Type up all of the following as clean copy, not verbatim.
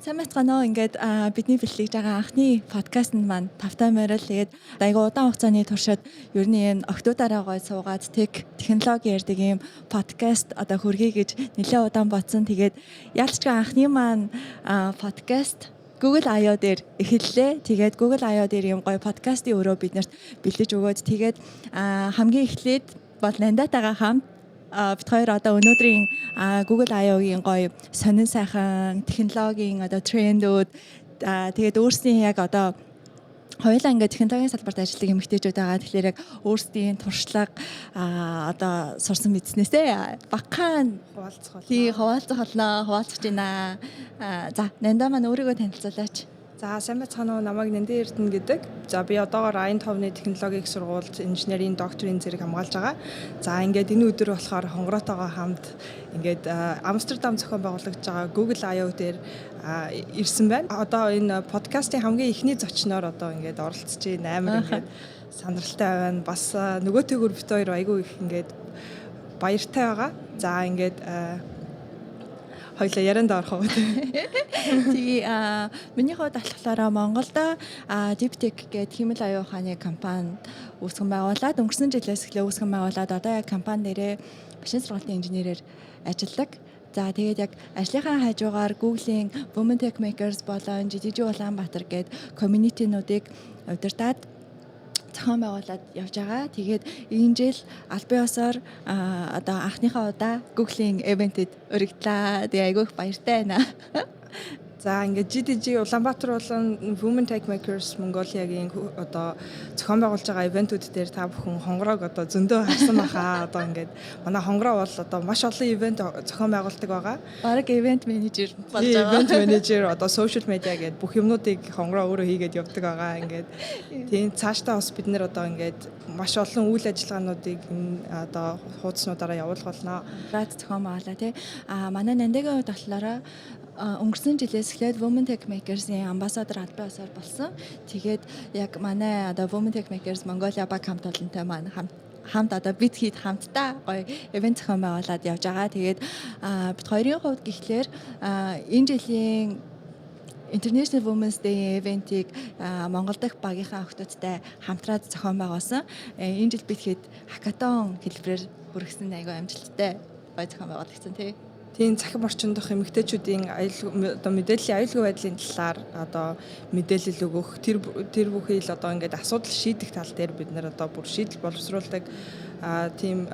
Сайн байцгаана уу. Ингээд бидний бэлтгэж байгаа анхны подкаст нь маань тавтай морил. Тэгээд айгуу удаан хугацааны туршид ер нь энэ октоудаараа гой суугаад технологи ярьдаг юм подкаст одоо хөргий гэж нэлээд удаан бодсон. Тэгээд яалтчгүй анхны маань подкаст Google I/O дээр эхэллээ. Тэгээд Google I/O дээр юм гоё подкастын өрөө биднэрт бэлдэж өгөөд тэгээд хамгийн эхлээд бол Нандатагаа хамт бид хоёр одоо өнөөдрийн Google I/O-гийн гоё сонин сайхан технологийн одоо трендүүд тэгээд өөрсдийн яг одоо хоёулаа ингээд технологийн салбарт ажилладаг эмэгтэйчүүд байгаа. Тэгэхээр яг өөрсдийн туршлага одоо сурсан мэдснээсээ багахан хуваалцах байна. За, Нанда маань өөрийгөө танилцуулаач. За, сайн байцгаана уу. Намайг Нандин Эрдэнэ гэдэг. За, би одоогоор АИН5-ны технологийн их сургуульд инженерийн докторийн зэрэг хамгаалж байгаа. За, ингээд энэ өдөр болохоор хонгороотойгоо хамт ингээд Амстердам зохион байгуулагдж байгаа Google I/O дээр ирсэн байна. Одоо энэ подкастын хамгийн эхний зочноор одоо ингээд оролцож байна. Амар ингээд сандралтай байна. Бас нөгөөтэйгөр бит хоёр айгүй их ингээд баяртай байгаа. За, ингээд хоёлаа ярианд орох уу. Тэгээ миний хувьд болохоор Монголда Deeptech гэдэг хэмэл аюун ухааны компани үүсгэн байгуулад өнгөрсөн жилээс эхлээ үүсгэн байгуулад одоо яг компани нэрээ машин сургалтын инженерээр ажилладаг. За тэгээд яг ажлынхаа хажуугаар Google-ийн Women Tech Makers болон Жижиг Улаанбаатар гээд community-нуудыг удирдаад зохион байгуулад явж байгаа. Тэгээд энэ жил албан ёсоор одоо анхныхаа удаа Google-ийн ивентэд өргөдлөө. Тэгээ айгүй их баяртай байна. За, ингээд GDG Улаанбаатар болон Women Tech Makers Mongolia-гийн одоо зохион байгуулж байгаа ивентүүд дээр та бүхэн хонгороог одоо зөндөө харсан баха. Одоо ингээд манай хонгороо бол одоо маш олон ивент зохион байгуулдаг байгаа. Бараг ивент менежер болж байгаа. Ивент менежер одоо social media гэдэг бүх юмнуудыг хонгороо өөрөө хийгээд явдаг байгаа. Ингээд тийм цаашдаа бас бид нэр одоо ингээд маш олон үйл ажиллагаануудыг одоо хуудаснуудаараа явуулах болно. Рад зохион байгуулаа тий. Манай Нандагийн хувьд болохоор өнгөрсөн жилээс эхлээд Women Tech Makers-ийн амбассадор албан ёсоор болсон. Тэгээд яг манай одоо Women Tech Makers Mongolia баг хамт олонтой маань хамт одоо бид хэд хамтдаа гоё ивент зохион байгуулад явж байгаа. Тэгээд бид хоёрын хувьд гэхлээр энэ жилийн International Women's Day event-ийг Монгол дахь багийнхаа охтуудтай хамтраад зохион байгуулсан. Энэ жил бид хэд хакатон хэлбэрээр хүргэсэн айгүй амжилттай гоё зохион байгуулагдсан тий. Тийм цахим орчинд дох эмэгтэйчүүдийн одоо мэдээллийн аюулгүй байдлын талаар одоо мэдээлэл өгөх тэр бүхий л одоо ингээд асуудал шийдэх тал дээр бид нэр одоо бүр шийдэл боловсруулдаг тийм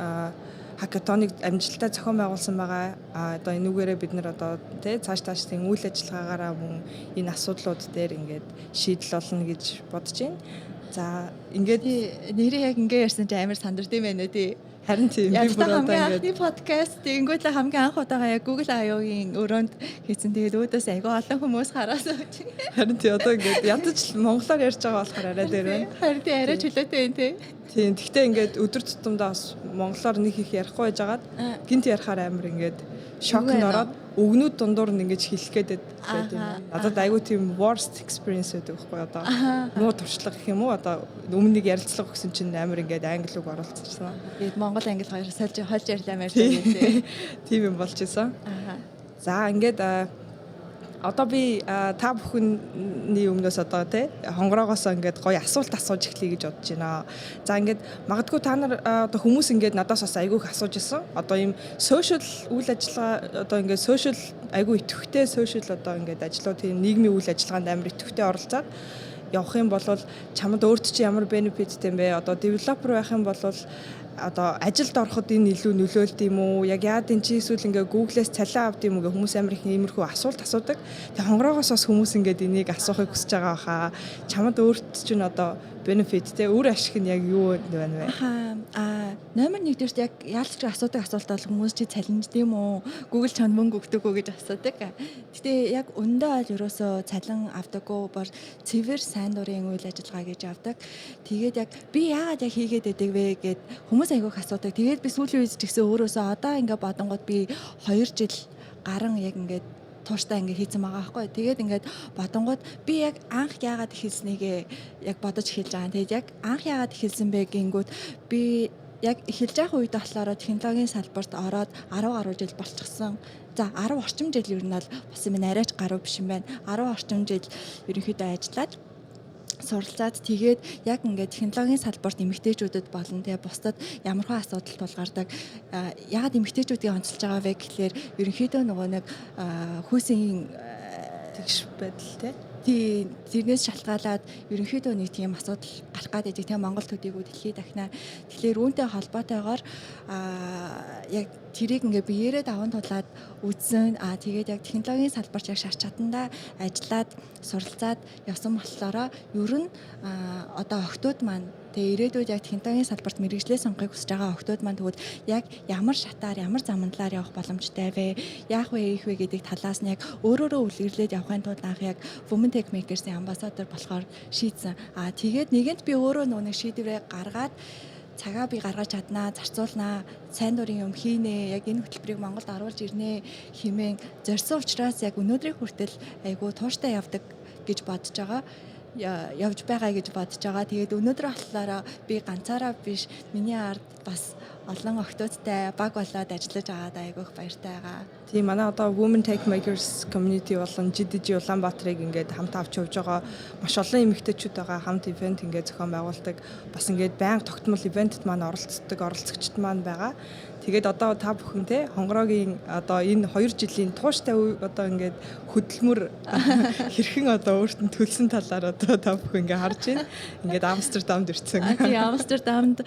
хакатоныг амжилттай зохион байгуулсан байгаа. Одоо энүүгээрээ бид нэр одоо тий цааш тийм үйл ажиллагаагаараа мөн энэ асуудлууд дээр ингээд шийдэл олно гэж бодож байна. За, ингээд нэрээ яг ингээ ярьсан чи амар сандардаг юм байна тий. Харин тийм би бүр одоо ингээд анхны подкаст тэнгуүлээ хамгийн анх удаага яг Google I/O-гийн өрөөнд хийсэн. Тэгээд өөдөөс айгүй олон хүмүүс хараад байж. Харин тийм одоо ингээд ядаж монголоор ярьж байгаа болохоор арай дээр байна. Харин тийм арай чөлөөтэй байна тий. Тийм гэхдээ ингээд өдөр тутамдаа бас монголоор нэг их ярихгүй байжгаад гинт ярихаар амар ингээд шок нороод өгнүүд дундуур нь ингэж хэлэх гээд байдаг. Надад айгүй тийм worst experience байдаг байхгүй одоо. Муу туршлага гэх юм уу одоо өмнөнийг ярилцлага өгсөн чинь амар ингээд англи үг оролцсон. Тэгээд монгол англи хоёр сольж ярьлаа маяг тийм. Тийм юм болж исэн. За ингээд одоо би та бүхний өмнөөс одоо тий хонгороогоос ингээд гоё асуулт асууж эхлэе гэж бодож байна. За ингээд магадгүй та нар одоо хүмүүс ингээд надаас бас айгүй их асууж исэн. Одоо ийм social үйл ажиллагаа одоо ингээд social айгүй идэвхтэй social одоо ингээд ажлууд тийм нийгмийн үйл ажиллагаанд амар идэвхтэй оролцоод явах юм бол чамд өөрт чинь ямар benefitтэй юм бэ? Одоо developer байх юм бол одоо ажилд ороход энэ илүү нөлөөлд юм уу? Яг яад энэ чи эсвэл ингээ Google-ээс цалин авд юм уу гэх хүмүүс амар их иймэрхүү асуулт асуудаг. Тэгээ хонгороогоос бас хүмүүс ингээд энийг асуухыг хүсэж байгаа хаа. Чамд өөрт чинь одоо benefit те өөр ашиг нь яг юу байна вэ? Номер 1 дээрт яг яалч асуудаг асуулт бол хүмүүс чи цалинжд юм уу? Google чанд мөнгө өгдөг үү гэж асуудаг. Гэтэ яг өндөө аль ерөөсөө цалин авдаггүй бор цэвэр сайн дурын үйл ажиллагаа гэж авдаг. Тэгээд яг би яагаад яг хийгээд байдаг вэ гэд хүмүүс айгүйх асуудаг. Тэгээд би сүүлийн үед ч гэсэн өөрөөсөө одоо ингээ бодонгод би 2 жил гарan яг ингээд тууштай ингээ хийцэн байгаа байхгүй. Тэгээд ингээд бодонгууд би яг анх яагаад хэлснийгээ яг бодож хэлж байгаа. Тэгээд яг анх яагаад хэлсэн бэ гингүүд би яг эхэлж явах үед болохоор технологийн салбарт ороод 10 гаруй жил болчихсон. За 10 орчим жил ер нь бол бас юм арайч гаруй биш юм байна. 10 орчим жил ерөнхийдөө ажиллаад суралцаад тэгээд яг ингээд технологийн салбарт эмэгтэйчүүдэд болон тэгээ бусдад ямархуу асуудал тулгардаг. Ягаад эмэгтэйчүүдийг онцолж байгаа вэ гэхлээр ерөнхийдөө нөгөө нэг хүйсийн тэгш байдал тэрнээс шалтгаалаад ерөнхийдөө нэг тийм асуудал гарах гэдэг тийм Монгол төдийгүй дэлхийд дахнаа. Тэгэхээр үүнтэй холбоотойгоор яг тэрийг ингээ биеэрээ даван тулаад үзсэн. Тэгээд яг технологийн салбарт яг шат чадандаа ажиллаад суралцаад явсан болохоор ер нь одоо охтууд маань тэгээ ирээдүйд яг технологийн салбарт мэргэжлээ сонгохыг хүсэж байгаа охтууд маань тэгвэл яг ямар шатаар ямар замналаар явах боломжтой вэ? Яах вэ ийх вэ гэдэг талаас нь яг өөрөөрөө үлгэрлээд явахын тулд анх яг Women Tech Makers-ийн амбассадор болохоор шийдсэн. Тэгээд нэгэнт би өөрөө нэг шийдвэрээ гаргаад цагаа би гаргаж чаднаа, зарцуулнаа, сайн дурын юм хийнэ, яг энэ хөтөлбөрийг Монголд оруулж ирнэ хэмээн зорьсон учраас яг өнөөдрийн хүртэл айгүй тууштай явдаг гэж бодож байгаа. Явж байгаа гэж бодож байгаа. Тэгээд өнөөдөр болохоор би ганцаараа биш, миний ард бас олон охтуудтай баг болоод ажиллаж байгаад айгүйх баяртай байгаа. Тийм манай одоо Women Tech Makers community болон GDG Улаанбаатарыг ингээд хамт авч явж байгаа маш олон эмэгтэйчүүд байгаа хамт ивент ингээд зохион байгуулдаг. Бас ингээд байнга тогтмол ивентэд маань оролцогчд маань байгаа. Тэгээд одоо та бүхэн те хонгороогийн одоо энэ 2 жилийн тууштай одоо ингээд хөдөлмөр хэрхэн одоо өөртөө төлсөн талаар одоо та бүхэн ингээд харж байна. Ингээд Амстердамд ирсэн. Тийм Амстердамд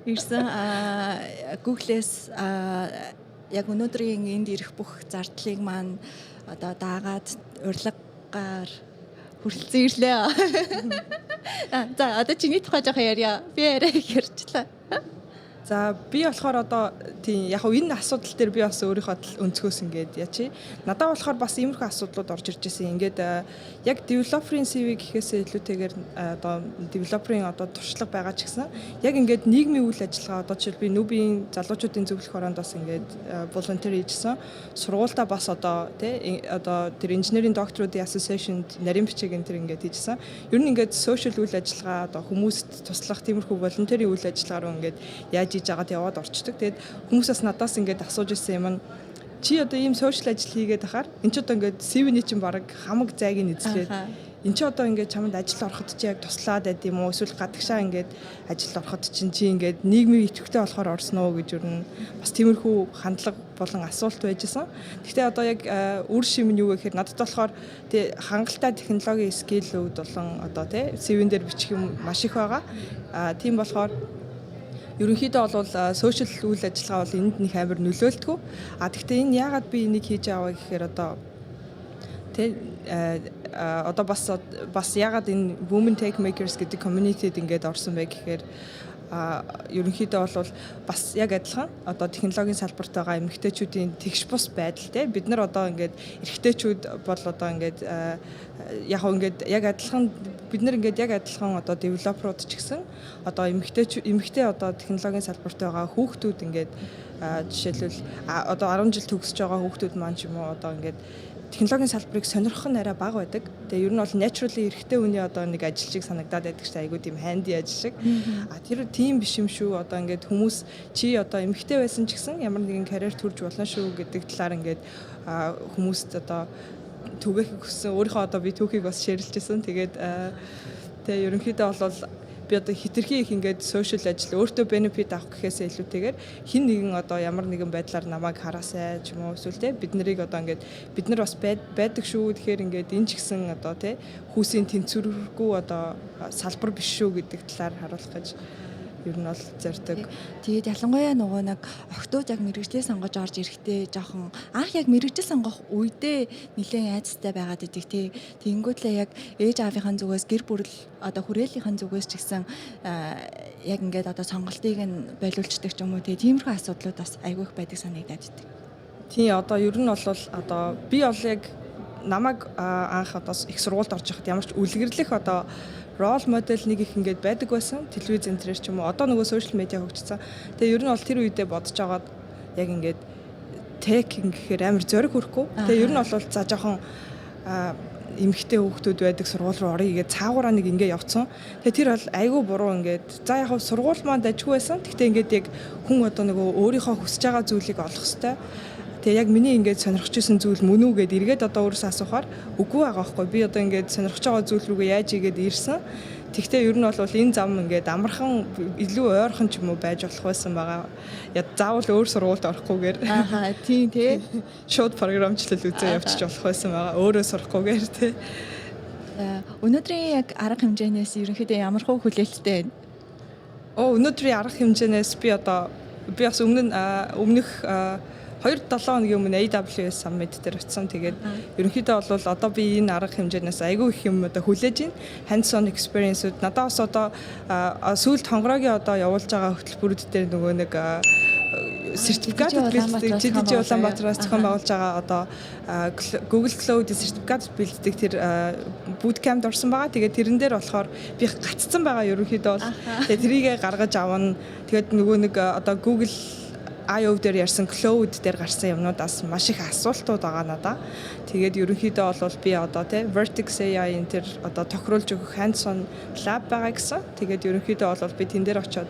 ирсэн Google-с яг өнөөдрийн энд ирэх бүх зардлыг маань одоо даагаад урилгаар хүрэлцэн ирлээ. За одоо чиний тухай жоох ярья. Би яриа ярьчлаа. За би болохоор одоо тийм яг энэ асуудал дээр би бас өөрийнхөө өнцгөөс ингээд яачи. Надад болохоор бас иймэрхүү асуудлууд орж ирж байсан. Ингээд яг developer-ийн CV гэхээсээ илүүтэйгээр одоо developer-ийн одоо туршлага байгаа ч гэсэн яг ингээд нийгмийн үйл ажиллагаа одоо жишээл би Нүбийн залуучуудын зөвлөх хороонд бас ингээд volunteer хийжсэн. Сургуультаа бас одоо тий одоо тэр инженерийн докторуудын association-д нарийн бичиг энэ төр ингээд хийжсэн. Ер нь ингээд social үйл ажиллагаа одоо хүмүүст туслах тиймэрхүү volunteer-ийн үйл ажиллагаа руу ингээд яаж хийж агаад яваад орчдөг. Тэгээд хүмүүсээс надаас ингээд асууж ирсэн юм. Чи одоо ийм сошиал ажил хийгээд ахаар эн чи одоо ингээд CV-ний чинь баг хамаг зайг нь эзлээд эн чи одоо ингээд чамд ажил ороход чи яг туслаад байд юм уу? Эсвэл гадагшаа ингээд ажил ороход чи ингээд нийгмийн идэвхтэй болохоор орсон уу гэж юу н бас тиймэрхүү хандлага болон асуулт байжсэн. Гэхдээ одоо яг үр шим нь юу вэ гэхээр надад болохоор тий хангалттай технологийн скиллүүд болон одоо тий CV-н дээр бичих юм маш их байгаа. Тийм болохоор ерөнхийдөө бол сошиал үйл ажиллагаа бол энд нэг амар нөлөөлдөг. Гэхдээ энэ яагаад би энийг хийж аваа гэхээр одоо тэ одоо бас яагаад энэ Women Tech Makers гэдэг community-д ингээд орсон бэ гэхээр ерөнхийдөө бол бас яг адилхан одоо технологийн салбарт байгаа эмэгтэйчүүдийн тэгш бус байдал те бид нар одоо ингээд эрэгтэйчүүд бол одоо ингээд яг адилхан бид нар ингээд яг адилхан одоо девелоперууд ч гэсэн одоо эмэгтэй одоо технологийн салбарт байгаа хүүхдүүд ингээд жишээлбэл одоо 10 жил төгсөж байгаа хүүхдүүд маань ч юм уу одоо ингээд технологийн салбарыг сонирхох нь арай бага байдаг. Тэгээ ер нь бол naturally эрэгтэй хүний одоо нэг ажил шиг санагдаад байдаг ч айгүй тийм ханди ажил шиг. Тэр тийм биш юм шүү. Одоо ингээд хүмүүс чи одоо эмэгтэй байсан ч гэсэн ямар нэгэн карьер төрж болно шүү гэдэг талаар ингээд хүмүүст одоо түгээх хүссэн. Өөрийнхөө одоо би түүхийг бас шеэрлжсэн. Тэгээд тэгээ ерөнхийдөө бол би одоо хитрхи их ингээд сошиал ажил өөртөө бенефит авах гэхээсээ илүүтэйгээр хин нэгэн одоо ямар нэгэн байдлаар намайг хараасай ч юм уу эсвэл те бид нарыг одоо ингээд бид нар бас байдаг шүү тэгэхээр ингээд энэ ч гэсэн одоо те хүүсийн тэнцвэргүй одоо салбар биш шүү гэдэг талаар харуулах гэж ер нь бол зорддог. Тэгээд ялангуяа нөгөө нэг охтууд яг мэрэгжлээ сонгож орж ирэхдээ жоохон анх яг мэрэгжил сонгох үедээ нэлээд айцтай байгаад идэг тий. Тэнгүүтлээ яг ээж аавынхаа зүгээс гэр бүл одоо хүрээлийнхэн зүгээс ч гэсэн яг ингээд одоо сонголтыг нь болиулцдаг ч юм уу тий. Тиймэрхүү асуудлууд бас айгүйх байдаг санагдаад идэг. Тий одоо ер нь бол одоо би бол яг намайг анх одоо их сургуульд орж байхад ямар ч үлгэрлэх одоо рол модель нэг их ингээд байдаг байсан. Телевиз энтрээр ч юм уу. Одоо нөгөө сошиал медиа хөгжсөн. Тэгээ ер нь бол тэр үедээ бодож агаад яг ингээд тек гэхээр амар зориг хүрхгүй. Тэгээ ер нь бол за жоохон эмэгтэй хүүхдүүд байдаг сургууль руу орё гэж цаагаараа нэг ингээ явцсан. Тэгээ тэр бол айгүй буруу ингээд за яг сургууль маань дажгүй байсан. Гэхдээ ингээд яг хүн одоо нөгөө өөрийнхөө хүсэж байгаа зүйлийг олох хэвээр. Тэгээ яг миний ингээд сонирхож исэн зүйл мөн үү гэд эргээд одоо өөрөөсөө асуухаар үгүй байгаа байхгүй. Би одоо ингээд сонирхож байгаа зүйл рүүгээ яаж игээд ирсэн. Тэгвэл ер нь бол энэ зам ингээд амархан илүү ойрхон ч юм уу байж болох байсан байгаа. Заавал өөр сургуульд орохгүйгээр. Ааха тийм тий. Шууд програмчлал үзээ явчих болох байсан байгаа. Өөрөө сурахгүйгээр тий. Өнөөдрийн яг арга хэмжээнээс ерөнхийдөө ямар хөө хүлээлттэй байна? Өнөөдрийн арга хэмжээнээс би бас өмнөх 2-7 хоногийн өмнө AWS Summit дээр очсон. Тэгээд ерөнхийдөө бол одоо би энэ арга хэмжээнээс айгүй их юм одоо хүлээж байна. Hands-on experience-үүд надаас одоо сүүлд хонгорогийн одоо явуулж байгаа хөтөлбөрүүд дээр нөгөө нэг сертификат бэлддэг жижиг Улаанбаатараас зохион байгуулж байгаа одоо Google Cloud сертификат бэлддэг тэр bootcamp-д орсон байгаа. Тэгээд тэрэн дээр болохоор би гаццсан байгаа ерөнхийдөө бол. Тэгээд трийгээ гаргаж авна. Тэгээд нөгөө нэг одоо Google IO дээр ярьсан Cloud дээр гарсан юмнуудаас маш их асуултууд байгаа надаа. Тэгээд ерөнхийдөө бол би одоо Vertex AI-ийн тэр одоо тохируулж өгөх hands-on lab байгаа гэсэн. Тэгээд ерөнхийдөө бол би тэн дээр очиод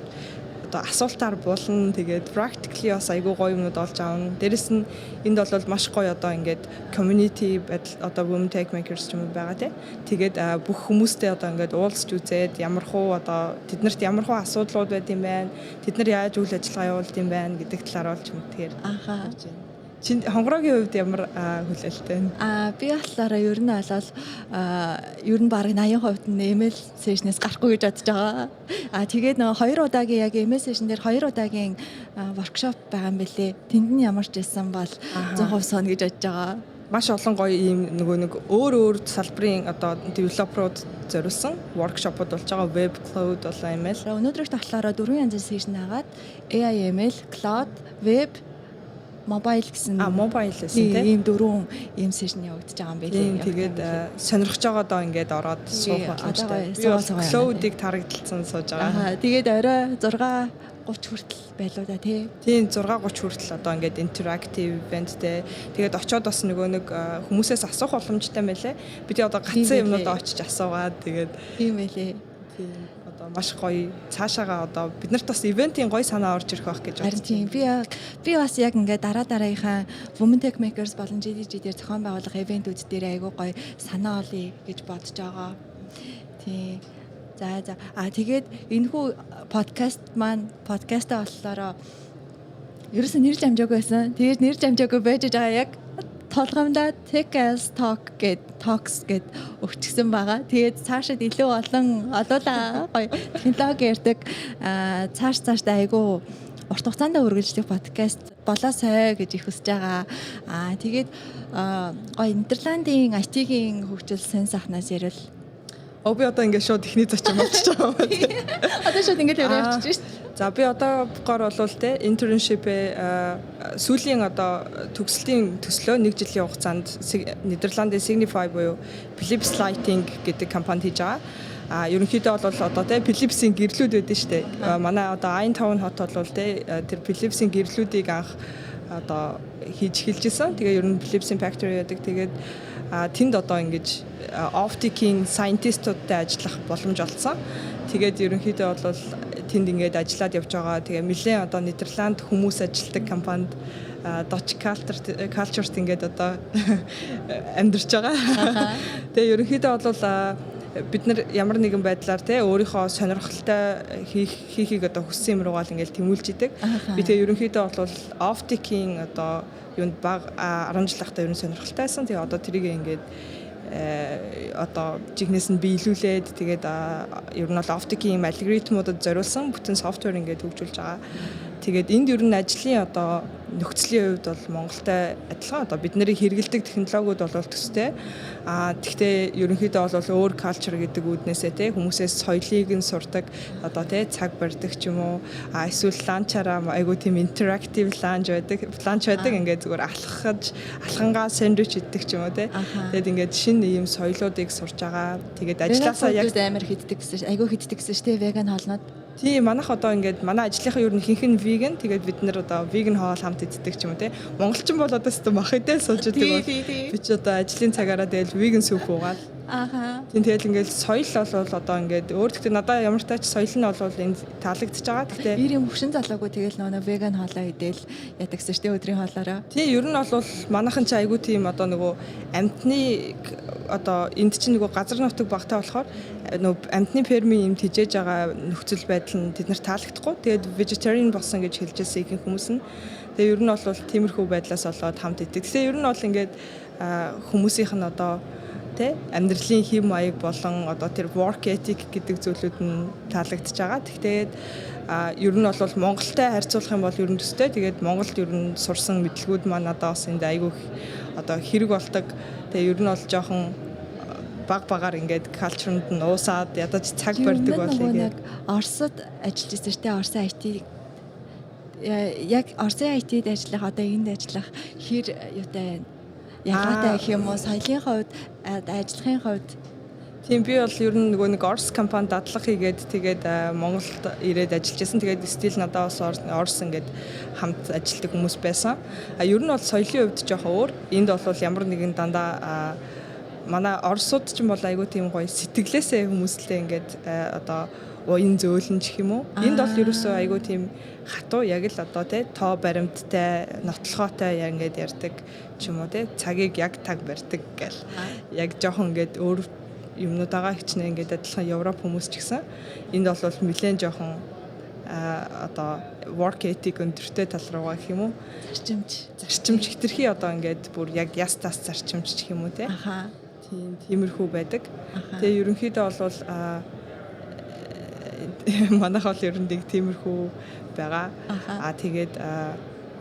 одоо асуултаар буулна. Тэгээд practically бас айгүй гоё юмнууд олж аавна. Дээрэс нь энд бол маш гоё одоо ингээд community одоо women tech makers ч юм уу байгаа тий. Тэгээд бүх хүмүүстэй одоо ингээд уулзч үзээд ямархуу одоо тэднэрт ямархуу асуудлууд байд юм байна. Тэд нар яаж үйл ажиллагаа явуулд юм байна гэдэг талаар болж юм тэгэхээр. Ааха. Чин хонгорогийн хувьд ямар хүлээлттэй вэ? Би болохоор ер нь болол ер нь бараг 80% нь email session-ээс гарахгүй гэж бодож байгаа. Тэгээд нөгөө 2 удаагийн яг email session дээр 2 удаагийн workshop байгаа юм бэлээ. Тэнд нь ямар ч байсан бол 100% соно гэж бодож байгаа. Маш олон гоё ийм нөгөө нэг өөр салбарын одоо девелоперууд зориулсан workshop-ууд болж байгаа. Web, cloud болоо email. Өнөөдрийнх болохоор 4 янзын session агаад AI, email, cloud, web mobile гэсэн mobile гэсэн тийм ийм 4 ийм session явагдаж байгаа юм байлээ. Тэгээд сонирхож байгаадаа ингээд ороод суух боломжтой. Би бол cloud-ыг тарагдалсан сууж байгаа. Тэгээд орой 6:30 хүртэл байлуу да тий. Тийм 6:30 хүртэл одоо ингээд interactive eventтэй. Тэгээд очиод бас нэг хүмүүсээс асуух боломжтой байлээ. Бид одоо гацсан юмнуудаа очиж асуугаад тэгээд тийм байлээ. Тийм маш гоё цаашаага одоо биднэрт бас ивентийн гоё санаа орж ирэх байх гэж байна. Тийм би бас яг ингээд дараагийнхаа Women Tech Makers болон GDG дээр зохион байгуулах ивентүүд дээр айгүй гоё санаа олъё гэж бодож байгаа. Тийм. За тэгээд энэхүү подкастаа болохоор ерөөсөө нэр жамжаагүй байсан. Тэгээд нэр жамжаагүй байж байгаа яг толгомдоо Tech as Talk Talks гэд өгчсөн байгаа. Тэгээд цаашид илүү олуулаа гоё технологи ярьдаг цаашдаа айгүй урт хугацаанд үргэлжлэх подкаст болоосой гэж их хүсэж байгаа. Тэгээд гоё Нидерландын IT-ийн хөгжил сенс ахнаас ярил. Би одоо ингээд шууд техник зочин болчихж байгаа юм. Одоо шууд ингээд явчихж шүү дээ. За би одоогоор болвол те internship-ээ сүүлийн одоо төгслийн төслөө 1 жилийн хугацаанд Нидерландын Signify буюу Philips Lighting гэдэг компанид хийж байгаа. Ерөнхийдөө бол одоо те Philips-ийн гэрлүүд байдэн шүү дээ. Манай одоо Eindhoven хот бол те тэр Philips-ийн гэрлүүдийг анх одоо хийж эхэлжсэн. Тэгээ ер нь Philips-ийн factory байдаг. Тэгээд тэнд одоо ингэж optic-ийн scientist-уудтай ажиллах боломж олцсон. Тэгээд ерөнхийдөө бол тэнд ингээд ажиллаад явж байгаа. Тэгээ нэлээд одоо Нидерланд хүмүүс ажилладаг компанид Dutch culture-т ингээд одоо амьдарч байгаа. Тэгээ ерөнхийдөө бол бид нар ямар нэгэн байдлаар те өөрийнхөө сонирхолтой хийхийг одоо хүссэн юм руугаа л ингээд тэмүүлж идэг. Би тэгээ ерөнхийдөө бол optic-ийн одоо юунд баг 10 жил ахта ер нь сонирхолтойсэн. Тэгээ одоо тэрийг ингээд одоо жигнэс нь биелүүлээд тэгээд ер нь бол optic-ийн алгоритмуудад зориулсан бүтэн софтвер ингээд хөгжүүлж байгаа. Тэгээд энд ер нь ажлын одоо нөхцөлийн хувьд бол Монголтой адилхан одоо бид нарыг хэрэгэлдэг технологиуд бол төстэй. Тэгвэл ерөнхийдөө бол өөр culture гэдэг үүднээсээ те хүмүүсээс соёлыг нь сурдаг одоо те цаг барьдаг ч юм уу эсвэл ланчаараа айгуу тийм interactive ланч байдаг ингээд зүгээр алхангаа сэндвич иддэг ч юм уу те. Тэгээд ингээд шинэ ийм соёлоодыг сурж байгаа. Тэгээд ажилласаа яг амар хиддэг гэсэн айгуу хиддэг гэсэн шүү те веган хоолнод. Тийм манайх одоо ингээд манай ажлынхаа ер нь ихэнх нь веган. Тэгээд бид нэр одоо веган хоол хамт иддэг ч юм уу те. Монголчин бол одоо өстө мах идэл сууж идэг бол би ч одоо ажлын цагаараа тэгэл веган сүп уугаад. Ааха. Тийм тэгэл ингээд соёл бол одоо ингээд өөр гэхдээ надад ямар тач соёл нь бол энд таалагдчихж байгаа. Гэхдээ Ирийн хөвшин залуугүй тэгэл нөгөө веган хоолоо идэл ядагсан шүү дээ өдрийн хоолоороо. тийм ер нь бол манайхан ч айгүй тийм одоо нөгөө амтны одоо энд чинь нөгөө газар нутаг багтаа болохоор нөгөө амтны фермийн юмд хижээж байгаа нөхцөл байдал нь тэднэр таалагдахгүй. Тэгээд vegetarian болсон гэж хэлжсэн ихэнх хүмүүс нь. Тэгээ ер нь бол тиймэрхүү байдлаас болоод хамт идэг. Тэгээ ер нь бол ингээд хүмүүсийнх нь одоо тэ амьдралын хэм маяг болон одоо тэр work ethic гэдэг зүйлүүд нь таалагдж байгаа. Тэгтээ ер нь бол Монголтай харьцуулах юм бол ер нь төстэй. Тэгээд Монголд ер нь сурсан мэдлгүүд маань одоо бас энд айгүй одоо хэрэг болдог. Тэгээ ер нь бол жоохон баг-багаар ингээд culture-нд нь уусаад ядаж цаг барьдаг болъё гэдэг. Оросд ажиллаж байсан шүү дээ. Оросын IT яг Оросын IT-д ажиллах одоо энд ажиллах хэр юутай ялгаатай гэх юм уу соёлын хувьд ажлахын хувьд тийм би бол ер нь нөгөө нэг Орос компанид дадлага хийгээд тэгээд Монголд ирээд ажиллаж байсан. Тэгээд стил надад бас Орос ингээд хамт ажилладаг хүмүүс байсан. Ер нь бол соёлын хувьд жоохон өөр. Энд бол ямар нэгэн дандаа манай Оросууд ч юм бол айгүй тийм гоё сэтгэлээсээ хүмүүстэй ингээд одоо уян зөөлөн ч юм уу. Энд бол ерөөсөө айгүй тийм хатуу яг л одоо тий тоо баримттай, нотлохоотой яг ингээд ярьдаг ч юм уу тий цагийг яг таг барьдаг гэл. Яг жоохон ингээд өөр юмнуудаа хичнээн ингээд адилхан Европ хүмүүс ч гэсэн энд бол нэлээд жоохон одоо work ethic өндөртэй тал руугаа гэх юм уу зарчимч хитрхи одоо ингээд бүр яг ястаас зарчимч гэх юм уу тий тиймэрхүү байдаг. Тэгээ ерөнхийдөө бол манайх бол ер нь тиймэрхүү байгаа. Тэгээд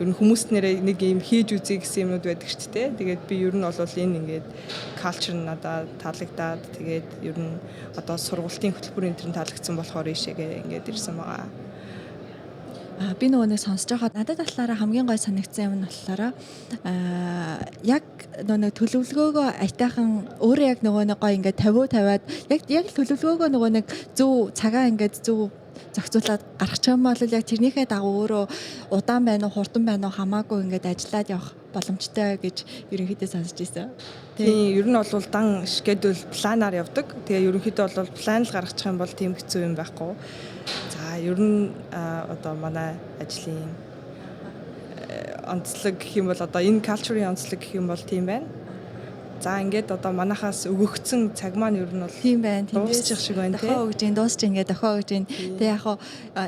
ер нь хүмүүст нэрээ нэг юм хийж үзье гэсэн юмнууд байдаг шүү дээ. Тэгээд би ер нь бол энэ ингээд culture надад таалагдаад тэгээд ер нь одоо сургалтын хөтөлбөрийн энэ таалагдсан болохоор ийшээгээ ингээд ирсэн байгаа. Би нөгөө нэг сонсож байхад надад талаараа хамгийн гой санагдсан юм нь болохоор яг нөгөө төлөвлөгөөгөө айтайхан өөрөө яг нөгөө нэг гой ингээд 50-50-аад яг төлөвлөгөөгөө нөгөө нэг зөв цагаа ингээд зөв зохицуулаад гаргачих юм бол яг тэрнийхээ дагуу өөрөө удаан байна уу хурдан байна уу хамаагүй ингээд ажиллаад явах боломжтой гэж ерөнхийдөө сонсож байсан. Тийм ер нь бол дан schedule планаар явдаг. Тэгээ ерөнхийдөө бол план л гаргачих юм бол тийм хэцүү юм байхгүй. За ер нь одоо манай ажлын онцлог гэх юм бол одоо энэ culture-ийн онцлог гэх юм бол тийм байна. За ингээд одоо манахаас өгөгдсөн цаг маань ер нь бол тийм байна. Дуусчих шиг байна тий. Дохоо өгж ин дуусч ингээд дохоо өгж ин. Тэгээ яг хаа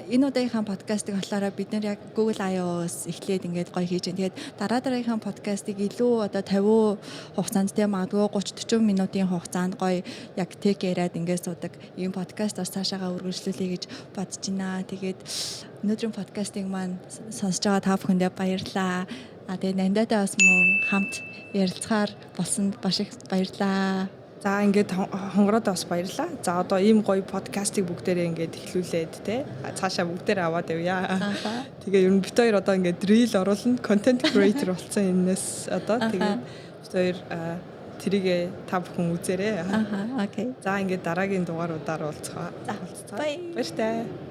энэ удаагийнхаа подкастыг болохоор бид нэр яг Google I/O-с эхлээд ингээд гоё хийж байна. Тэгээд дараагийнхаа подкастыг илүү одоо 50 хугацаанд тий магадгүй 30-40 минутын хугацаанд гоё яг тэг яриад ингээд суудаг. Ийм подкаст бас цаашаагаа үргэлжлүүлэе гэж бодож байна. Тэгээд өнөөдрийн подкастыг маань сонсож байгаа та бүхэндээ баярлалаа. Тэгээд нандаатай бас мөн хамт ярилцахаар болсон маш их баярлалаа. За ингээд хонгороод бас баярлалаа. За одоо ийм гоё подкастыг бүгдээрээ ингээд эхлүүлээд те цаашаа бүгдээрээ аваад явъя. Тэгээ ер нь бит хоёр одоо ингээд reel оруулна, content creator болсон энэс одоо тэгээ бит хоёр тэрийгээ та бүхэн үзээрэй. Окей. За ингээд дараагийн дугааруудаар уулзгаа. За баярлалаа. Баяртай.